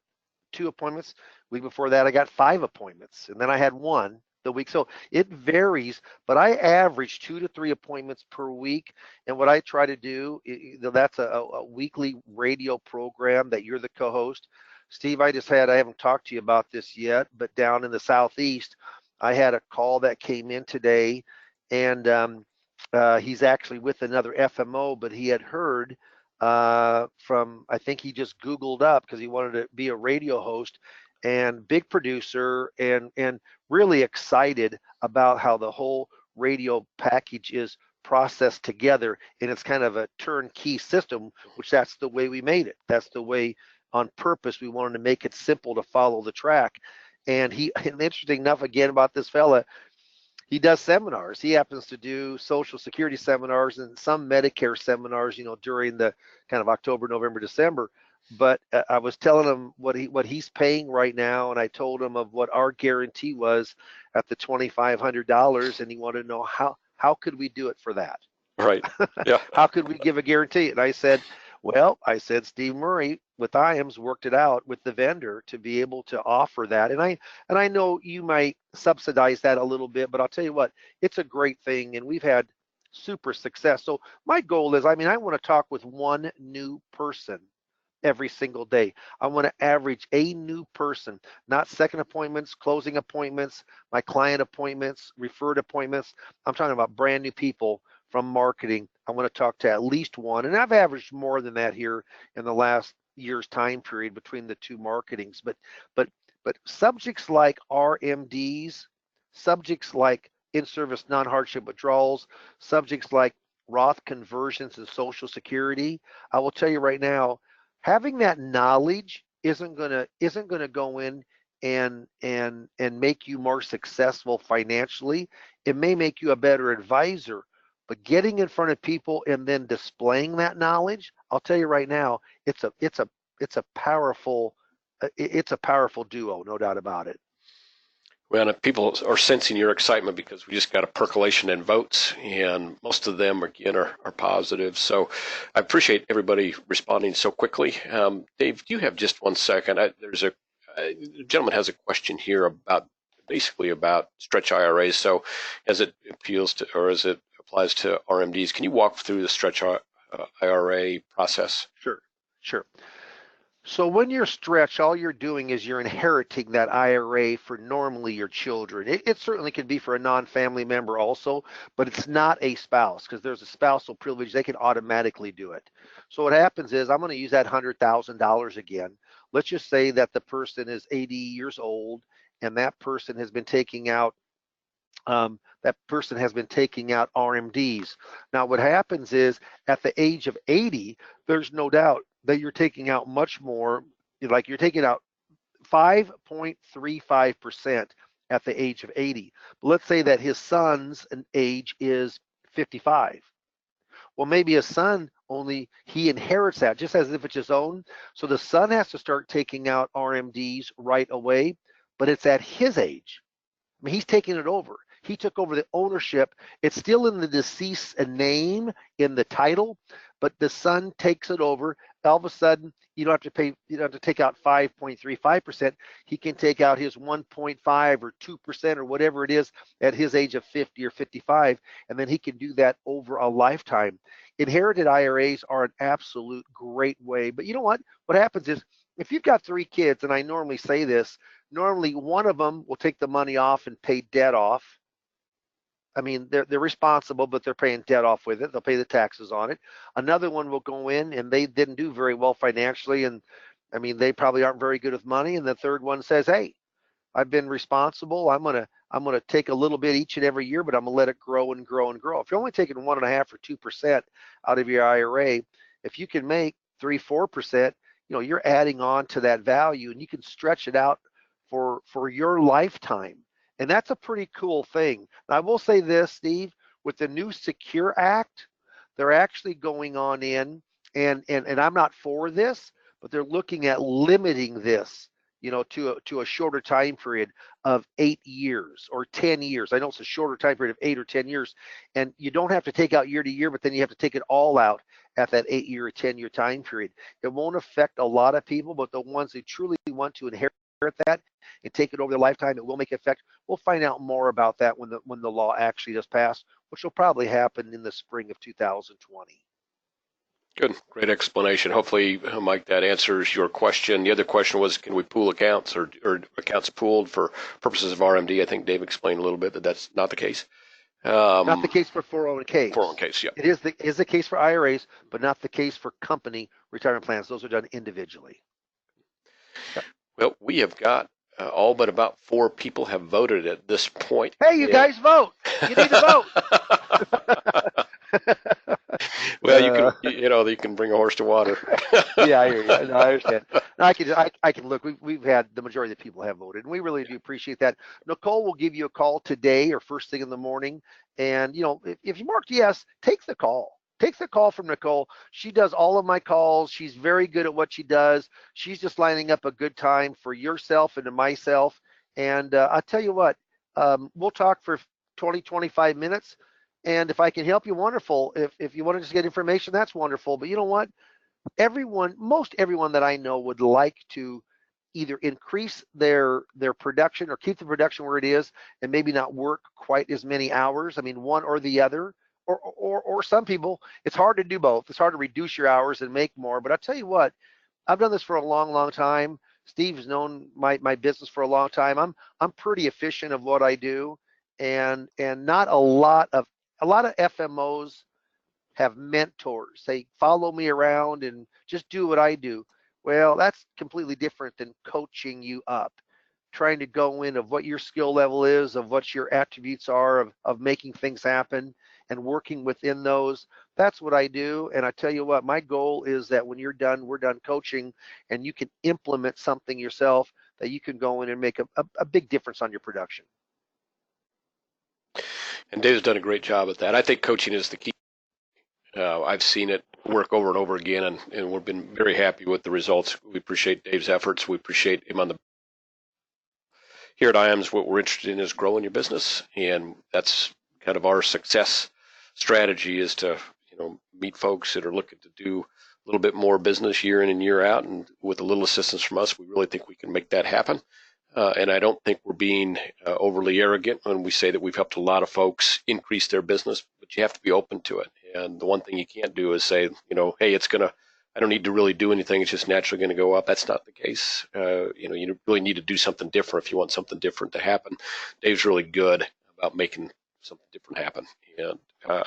2 appointments. The week before that I got 5 appointments, and then I had 1 the week. So it varies, but I average 2 to 3 appointments per week. And what I try to do, that's a weekly radio program that you're the co-host. Steve, I haven't talked to you about this yet, but down in the Southeast, I had a call that came in today, and he's actually with another FMO, but he had heard I think he just Googled up because he wanted to be a radio host and big producer, and really excited about how the whole radio package is processed together, and it's kind of a turnkey system, which that's the way we made it. That's the way on purpose we wanted to make it simple to follow the track. And and interesting enough, again, about this fella, he does seminars. He happens to do Social Security seminars and some Medicare seminars, during the kind of October, November, December. But I was telling him what he's paying right now, and I told him of what our guarantee was at the $2,500, and he wanted to know how could we do it for that? Right. Yeah. How could we give a guarantee? And I said, Steve Murray with IAMS worked it out with the vendor to be able to offer that. And I know you might subsidize that a little bit, but I'll tell you what, it's a great thing, and we've had super success. So my goal is, I want to talk with one new person every single day. I want to average a new person, not second appointments, closing appointments, my client appointments, referred appointments. I'm talking about brand new people from marketing. I want to talk to at least one, and I've averaged more than that here in the last year's time period between the two marketings. But subjects like RMDs, subjects like in-service non-hardship withdrawals, subjects like Roth conversions and Social Security, I will tell you right now, having that knowledge isn't gonna go in and make you more successful financially. It may make you a better advisor, but getting in front of people and then displaying that knowledge, I'll tell you right now, it's a powerful duo, no doubt about it. Well, people are sensing your excitement because we just got a percolation in votes, and most of them, again, are positive. So I appreciate everybody responding so quickly. Dave, do you have just 1 second? There's a gentleman has a question here about stretch IRAs. So as it appeals to, or as it applies to RMDs, can you walk through the stretch IRA process? Sure. So when you're stretched, all you're doing is you're inheriting that IRA for normally your children. It certainly can be for a non-family member also, but it's not a spouse, because there's a spousal privilege. They can automatically do it. So what happens is, I'm going to use that $100,000 again. Let's just say that the person is 80 years old, and that person has been taking out RMDs. Now what happens is, at the age of 80, there's no doubt that you're taking out much more, like you're taking out 5.35% at the age of 80. But let's say that his son's age is 55. Well, maybe his son he inherits that just as if it's his own. So the son has to start taking out RMDs right away, but it's at his age. He's taking it over. He took over the ownership. It's still in the deceased's name in the title, but the son takes it over. All of a sudden, you don't have to take out 5.35%. He can take out his 1.5 or 2% or whatever it is at his age of 50 or 55, and then he can do that over a lifetime. Inherited IRAs are an absolute great way. But you know what? What happens is, if you've got 3 kids, and I normally say this, normally one of them will take the money off and pay debt off. They're responsible, but they're paying debt off with it. They'll pay the taxes on it. Another one will go in, and they didn't do very well financially, and they probably aren't very good with money. And the third one says, "Hey, I've been responsible. I'm gonna take a little bit each and every year, but I'm gonna let it grow and grow and grow." If you're only taking 1.5 or 2% out of your IRA, if you can make 3-4%, you're adding on to that value, and you can stretch it out for your lifetime. And that's a pretty cool thing. Now, I will say this, Steve, with the new Secure Act, they're actually going on in, and I'm not for this, but they're looking at limiting this, to a shorter time period of 8 years or 10 years. I know it's a shorter time period of 8 or 10 years, and you don't have to take out year to year, but then you have to take it all out at that 8-year or 10-year time period. It won't affect a lot of people, but the ones who truly want to inherit that and take it over their lifetime, it will make effect. We'll find out more about that when the law actually does pass, which will probably happen in the spring of 2020. Good. Great explanation. Hopefully, Mike, that answers your question. The other question was, can we pool accounts or accounts pooled for purposes of RMD? I think Dave explained a little bit that that's not the case. Not the case for 401ks. 401ks, yeah. It is the case for IRAs, but not the case for company retirement plans. Those are done individually. Yep. Well, we have got all but about 4 people have voted at this point. Hey, you guys vote. You need to vote. Well, you can bring a horse to water. Yeah, I hear you. No, I understand. No, I can look. We've had the majority of the people have voted, and we really do appreciate that. Nicole will give you a call today or first thing in the morning, and if you marked yes, take the call. Take the call from Nicole. She does all of my calls. She's very good at what she does. She's just lining up a good time for yourself and to myself. And I'll tell you what, we'll talk for 20, 25 minutes. And if I can help you, wonderful. If you want to just get information, that's wonderful. But you know what? Most everyone that I know would like to either increase their production or keep the production where it is and maybe not work quite as many hours. I mean, one or the other. Or some people, it's hard to do both. It's hard to reduce your hours and make more. But I'll tell you what, I've done this for a long, long time. Steve's known my business for a long time. I'm pretty efficient of what I do, and not a lot of FMOs have mentors. They follow me around and just do what I do. Well, that's completely different than coaching you up, trying to go in of what your skill level is, of what your attributes are, of making things happen and working within those. That's what I do. And I tell you what, my goal is that when you're done, we're done coaching, and you can implement something yourself that you can go in and make a big difference on your production. And Dave's done a great job at that. I think coaching is the key. I've seen it work over and over again, and we've been very happy with the results. We appreciate Dave's efforts. We appreciate him on the here at IAMS. What we're interested in is growing your business, and that's kind of our success strategy, is to meet folks that are looking to do a little bit more business year in and year out, and with a little assistance from us, we really think we can make that happen. And I don't think we're being overly arrogant when we say that we've helped a lot of folks increase their business, but you have to be open to it. And the one thing you can't do is say, hey, I don't need to really do anything. It's just naturally going to go up. That's not the case. You really need to do something different if you want something different to happen. Dave's really good about making something different happen. And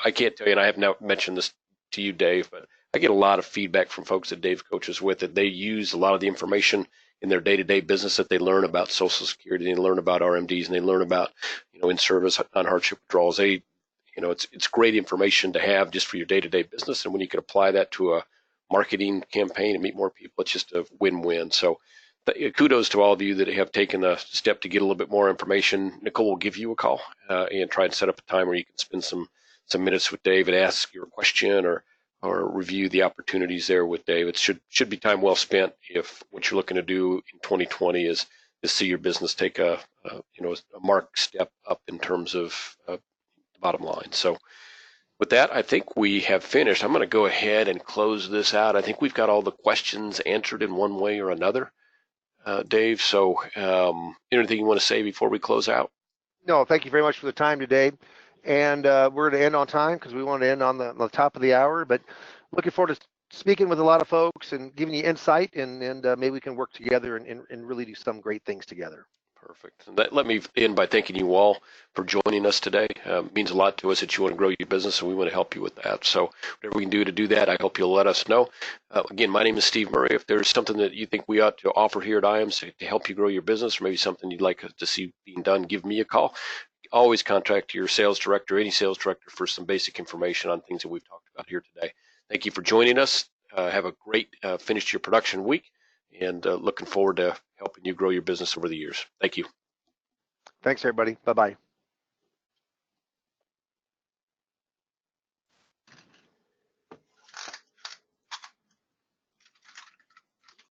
I can't tell you, and I have now mentioned this to you, Dave, but I get a lot of feedback from folks that Dave coaches with, that they use a lot of the information in their day-to-day business that they learn about Social Security, and they learn about RMDs, and they learn about, in service on hardship withdrawals. It's great information to have just for your day-to-day business. And when you can apply that to a marketing campaign and meet more people, it's just a win-win. So kudos to all of you that have taken the step to get a little bit more information. Nicole will give you a call and try and set up a time where you can spend some minutes with Dave and ask your question or review the opportunities there with Dave. It should be time well spent if what you're looking to do in 2020 is see your business take a marked step up in terms of the bottom line. So with that, I think we have finished. I'm going to go ahead and close this out. I think we've got all the questions answered in one way or another, Dave. So anything you want to say before we close out? No, thank you very much for the time today. And we're going to end on time because we want to end on the top of the hour. But looking forward to speaking with a lot of folks and giving you insight, and maybe we can work together and really do some great things together. Perfect. And let me end by thanking you all for joining us today. It means a lot to us that you want to grow your business, and we want to help you with that. So whatever we can do to do that, I hope you'll let us know. Again, my name is Steve Murray. If there's something that you think we ought to offer here at IAMS to help you grow your business, or maybe something you'd like to see being done, give me a call. Always contact your sales director, any sales director, for some basic information on things that we've talked about here today. Thank you for joining us. Have a great finish to your production week, and looking forward to helping you grow your business over the years. Thank you. Thanks, everybody. Bye-bye.